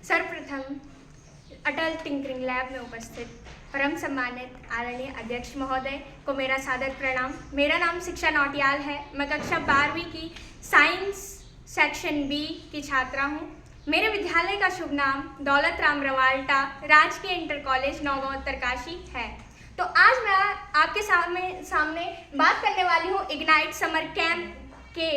सर्वप्रथम अटल tinkering lab में उपस्थित परम सम्मानित आदरणीय अध्यक्ष महोदय को मेरा सादर प्रणाम। मेरा नाम शिक्षा नौटियाल है। मैं कक्षा 12वीं की साइंस सेक्शन बी की छात्रा हूँ। मेरे विद्यालय का शुभ नाम दौलत राम रवाल्टा राजकीय इंटर कॉलेज नौगांव उत्तरकाशी है। तो आज मैं आपके सामने बात करने वाली हूँ इग्नाइट समर कैंप के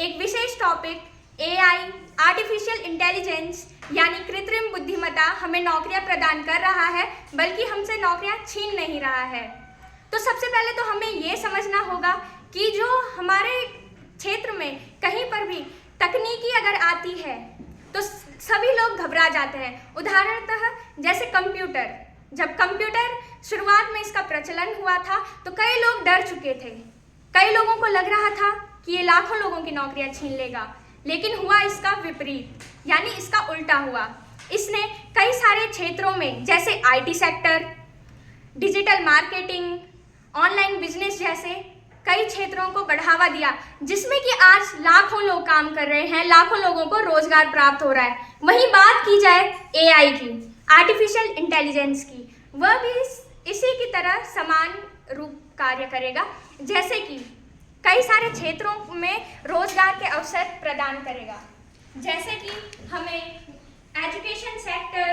एक विशेष टॉपिक AI आर्टिफिशियल इंटेलिजेंस यानी कृत्रिम बुद्धिमत्ता हमें नौकरियां प्रदान कर रहा है, बल्कि हमसे नौकरियां छीन नहीं रहा है। तो सबसे पहले तो हमें ये समझना होगा कि जो हमारे क्षेत्र में कहीं पर भी तकनीकी अगर आती है तो सभी लोग घबरा जाते हैं। उदाहरणतः जैसे कंप्यूटर, जब कंप्यूटर शुरुआत में इसका प्रचलन हुआ था तो कई लोग डर चुके थे। कई लोगों को लग रहा था कि ये लाखों लोगों की नौकरियां छीन लेगा, लेकिन हुआ इसका विपरीत, यानी इसका उल्टा हुआ। इसने कई सारे क्षेत्रों में जैसे IT sector, digital marketing, online business जैसे कई क्षेत्रों को बढ़ावा दिया, जिसमें कि आज लाखों लोग काम कर रहे हैं, लाखों लोगों को रोजगार प्राप्त हो रहा है। वहीं बात की जाए AI की, आर्टिफिशियल इंटेलिजेंस की, वह भी इसी की तरह समान रूप कार्य करेगा, जैसे कि कई सारे क्षेत्रों में रोजगार के अवसर प्रदान करेगा। जैसे कि हमें education sector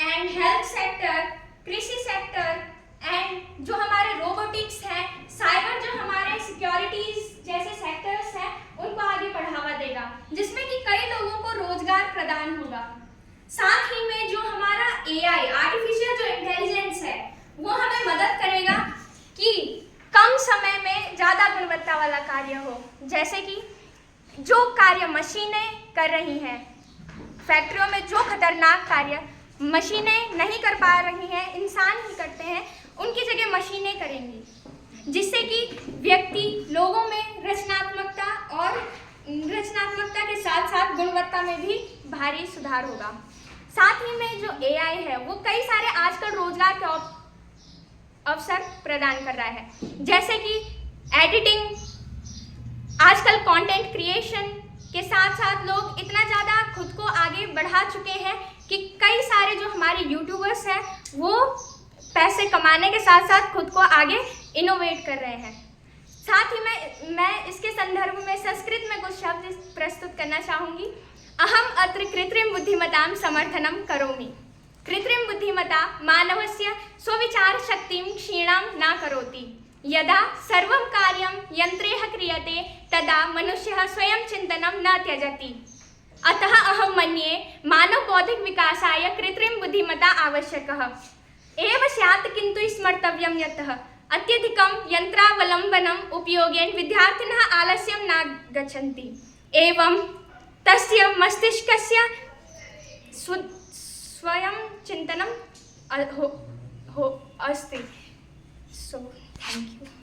and health sector, कृषि सेक्टर एंड जो हमारे रोबोटिक्स है, साइबर जो हमारे सिक्योरिटीज जैसे सेक्टर्स हैं, उनको आगे बढ़ावा देगा, जिसमें कि कई लोगों को रोजगार प्रदान होगा। साथ ही में जो हमारा AI आर्टिफिशियल जो इंटेलिजेंस है, वो हमें मदद करेगा कि कम समय में ज़्यादा गुणवत्ता वाला कार्य हो। जैसे कि जो कार्य मशीनें कर रही हैं, फैक्ट्रियों में जो खतरनाक कार्य मशीनें नहीं कर पा रही हैं, इंसान ही करते हैं, उनकी जगह मशीनें करेंगी, जिससे कि व्यक्ति लोगों में रचनात्मकता और रचनात्मकता के साथ साथ गुणवत्ता में भी भारी सुधार होगा। साथ ही में जो AI है वो कई सारे आजकल रोजगार के अवसर प्रदान कर रहा है, जैसे कि एडिटिंग, आजकल कंटेंट क्रिएशन के साथ साथ लोग इतना ज़्यादा खुद को आगे बढ़ा चुके हैं कि कई सारे जो हमारे यूट्यूबर्स हैं वो पैसे कमाने के साथ साथ खुद को आगे इनोवेट कर रहे हैं। साथ ही मैं इसके संदर्भ में संस्कृत में कुछ शब्द प्रस्तुत करना चाहूँगी। अहम अत्र कृत्रिम बुद्धिमतां समर्थनं करोमि। कृत्रिम बुद्धिमत्ता मानवस्य स्वविचार शक्तिं क्षीणां न करोति। यदा सर्वं कार्यं यन्त्रेण क्रियते तदा मनुष्यः स्वयं चिन्तनं न त्यजति। अतः अहं मन्ये मानव बौद्धिक विकासाय कृत्रिम बुद्धिमत्ता आवश्यकः एव स्यात्, किन्तु स्मर्तव्यं यत् अत्यधिकं यन्त्रावलम्बनम् उपयोगेन विद्यार्थिनः आलस्यं न गच्छन्ति, एवं तस्य मस्तिष्कस्य स्वयं चिंतनम अस्ति। So thank you.